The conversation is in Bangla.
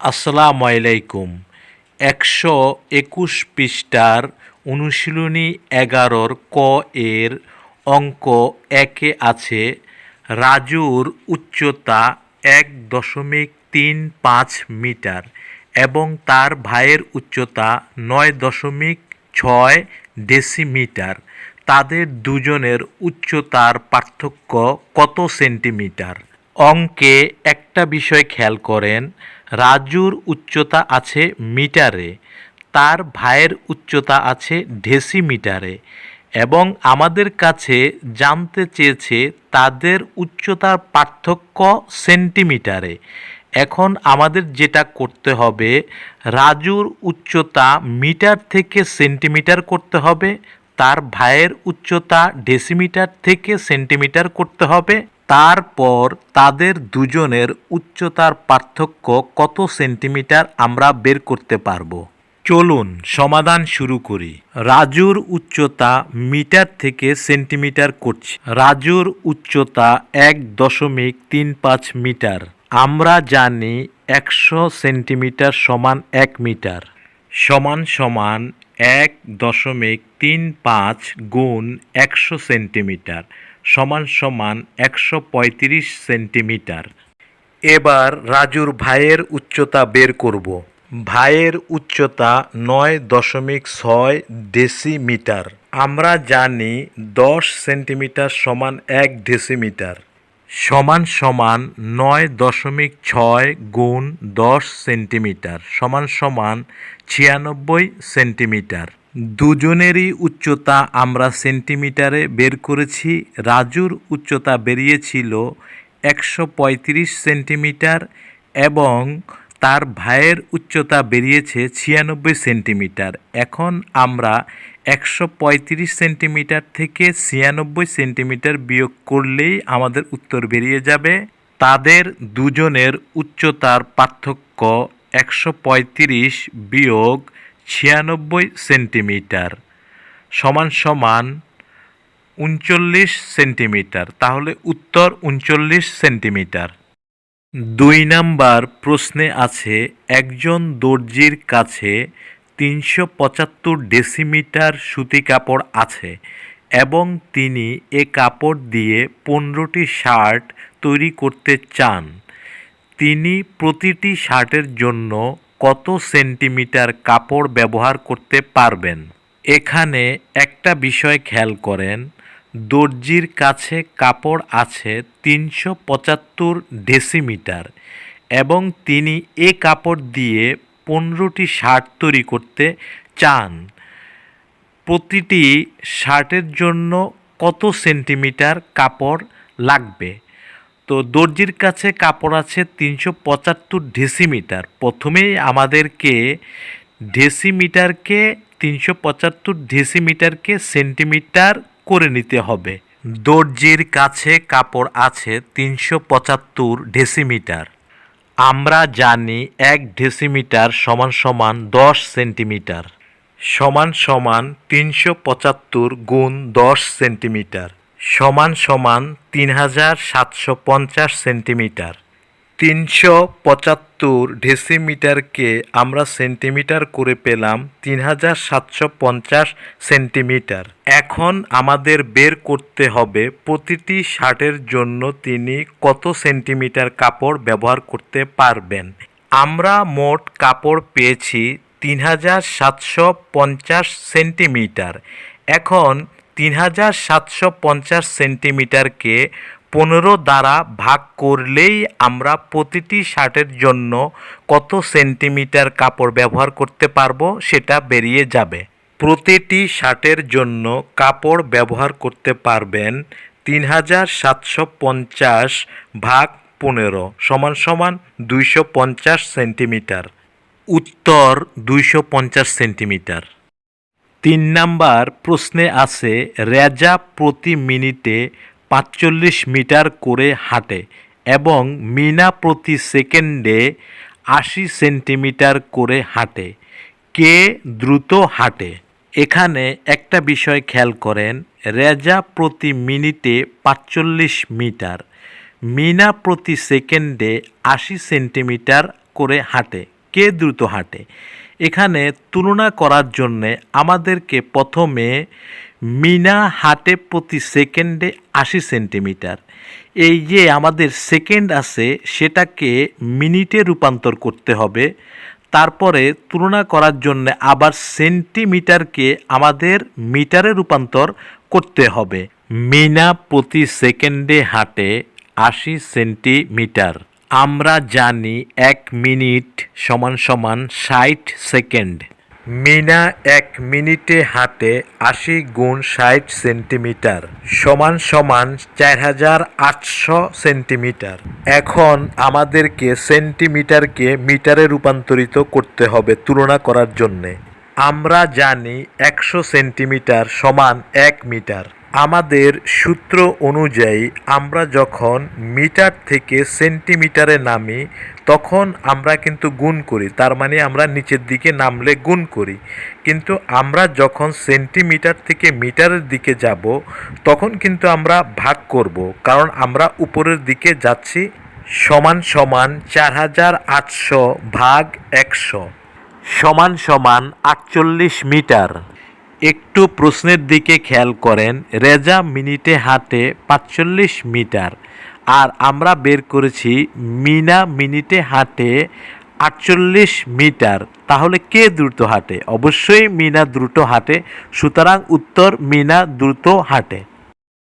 আসসালামু আলাইকুম। ১২১ পৃষ্ঠার অনুশীলনী ১১-র ক এর অঙ্ক ১-এ আছে রাজুর উচ্চতা ১.৩৫ মিটার এবং তার ভাইয়ের উচ্চতা ৯.৬ ডেসিমিটার। তাদের দুজনের উচ্চতার পার্থক্য কত সেন্টিমিটার? অঙ্কে একটা বিষয় খেয়াল করেন, রাজুর উচ্চতা আছে মিটারে, তার ভাইয়ের উচ্চতা আছে ডেসিমিটারে এবং আমাদের কাছে জানতে চেয়েছে তাদের উচ্চতার পার্থক্য সেন্টিমিটারে। এখন আমাদের যেটা করতে হবে, রাজুর উচ্চতা মিটার থেকে সেন্টিমিটার করতে হবে, তার ভাইয়ের উচ্চতা ডেসিমিটার থেকে সেন্টিমিটার করতে হবে, তারপর তাদের দুজনের উচ্চতার পার্থক্য কত সেন্টিমিটার আমরা বের করতে পারবো। চলুন সমাধান শুরু করি। রাজুর উচ্চতা মিটার থেকে সেন্টিমিটার করছি। রাজুর উচ্চতা ১.৩৫ মিটার। আমরা জানি ১০০ সেন্টিমিটার সমান ১ মিটার সমান সমান ১.৩৫ গুণ ১০০ সেন্টিমিটার সমান সমান ১৩৫ সেন্টিমিটার। এবার রাজুর ভাইয়ের উচ্চতা বের করব। ভাইয়ের উচ্চতা ৯.৬ ডেসিমিটার। আমরা জানি ১০ সেন্টিমিটার সমান ১ ডেসিমিটার সমান সমান ৯.৬ গুণ ১০ সেন্টিমিটার সমান সমান ৯৬ সেন্টিমিটার। দুজনেরই উচ্চতা আমরা সেন্টিমিটারে বের করেছি। রাজুর উচ্চতা বেরিয়েছিল ১৩৫ সেন্টিমিটার এবং তার ভাইয়ের উচ্চতা বেরিয়েছে ৯৬ সেন্টিমিটার। এখন আমরা ১৩৫ সেন্টিমিটার থেকে ৯৬ সেন্টিমিটার বিয়োগ করলেই আমাদের উত্তর বেরিয়ে যাবে। তাদের দুজনের উচ্চতার পার্থক্য ১৩৫ বিয়োগ ৯৬ সেন্টিমিটার সমান সমান ৩৯ সেন্টিমিটার। তাহলে উত্তর ৩৯ সেন্টিমিটার। ২ নাম্বার প্রশ্নে আছে একজন দর্জির কাছে ৩৭৫ ডেসিমিটার সুতি কাপড় আছে এবং তিনি এ কাপড় দিয়ে ১৫টি শার্ট তৈরি করতে চান। তিনি প্রতিটি শার্টের জন্য কত সেন্টিমিটার কাপড় ব্যবহার করতে পারবেন? এখানে একটা বিষয় খেয়াল করেন, দর্জির কাছে কাপড় আছে ৩৭৫ ডেসিমিটার এবং তিনি এ কাপড় দিয়ে ১৫টি শার্ট তৈরি করতে চান। প্রতিটি শার্টের জন্য কত সেন্টিমিটার কাপড় লাগবে? তো দর্জির কাছে কাপড় আছে ৩৭৫ ডেসিমিটার। প্রথমেই আমাদেরকে ডেসিমিটারকে ৩৭৫ ডেসিমিটারকে সেন্টিমিটার করে নিতে হবে। দর্জির কাছে কাপড় আছে ৩৭৫ ডেসিমিটার। আমরা জানি ১ ডেসিমিটার সমান সমান ১০ সেন্টিমিটার সমান সমান ৩৭৫ গুণ ১০ সেন্টিমিটার সমান সমান ৩৭৫০ সেন্টিমিটার। ৩৭৫ ডেসিমিটারকে আমরা সেন্টিমিটার করে পেলাম ৩৭৫০ সেন্টিমিটার। এখন আমাদের বের করতে হবে প্রতিটি শার্টের জন্য তিনি কত সেন্টিমিটার কাপড় ব্যবহার করতে পারবেন। আমরা মোট কাপড় পেয়েছি ৩৭৫০ সেন্টিমিটার। এখন ৩৭৫০ সেন্টিমিটারকে ১৫ দ্বারা ভাগ করলেই আমরা প্রতিটি শার্টের জন্য কত সেন্টিমিটার কাপড় ব্যবহার করতে পারবো সেটা বেরিয়ে যাবে। প্রতিটি শার্টের জন্য কাপড় ব্যবহার করতে পারবেন ৩৭৫০ ভাগ ১৫ সমান সমান ২৫০ সেন্টিমিটার। উত্তর ২৫০ সেন্টিমিটার। ৩ নাম্বার প্রশ্নে আছে রেজা প্রতি মিনিটে ৪৫ মিটার করে হাঁটে এবং মিনা প্রতি সেকেন্ডে ৮০ সেন্টিমিটার করে হাঁটে। কে দ্রুত হাঁটে? এখানে একটা বিষয় খেয়াল করেন, রেজা প্রতি মিনিটে ৪৫ মিটার, মিনা প্রতি সেকেন্ডে ৮০ সেন্টিমিটার করে হাঁটে। কে দ্রুত হাঁটে। এখানে তুলনা করার জন্যে আমাদেরকে প্রথমে মিনা হাঁটে প্রতি সেকেন্ডে 80 সেন্টিমিটার। এই যে আমাদের সেকেন্ড আছে সেটাকে মিনিটে রূপান্তর করতে হবে। তারপরে তুলনা করার জন্য আবার সেন্টিমিটারকে আমাদের মিটারে রূপান্তর করতে হবে। মিনা প্রতি সেকেন্ডে হাঁটে 80 সেন্টিমিটার। আমরা জানি 1 মিনিট সমান সমান 60 সেকেন্ড। মিনা 1 মিনিটে হাঁটে 80 গুণ 60 সেন্টিমিটার সমান সমান 4800 সেন্টিমিটার। এখন আমাদেরকে সেন্টিমিটারকে মিটারে রূপান্তরিত করতে হবে তুলনা করার জন্যে। আমরা জানি 100 সেন্টিমিটার সমান 1 মিটার। আমাদের সূত্র অনুযায়ী আমরা যখন মিটার থেকে সেন্টিমিটারে নামি তখন আমরা কিন্তু গুণ করি, তার মানে আমরা নিচের দিকে নামলে গুণ করি। কিন্তু আমরা যখন সেন্টিমিটার থেকে মিটারের দিকে যাব তখন কিন্তু আমরা ভাগ করব, কারণ আমরা উপরের দিকে যাচ্ছি। সমান সমান 4800 ভাগ 100 সমান সমান 48 মিটার। একটু প্রশ্নের দিকে খেয়াল করেন, রেজা মিনিটে হাঁটে 45 মিটার আর আমরা বের করেছি মিনা মিনিটে হাঁটে 48 মিটার। তাহলে কে দ্রুত হাঁটে? অবশ্যই মিনা দ্রুত হাঁটে, সুতরাং উত্তর মিনা দ্রুত হাঁটে।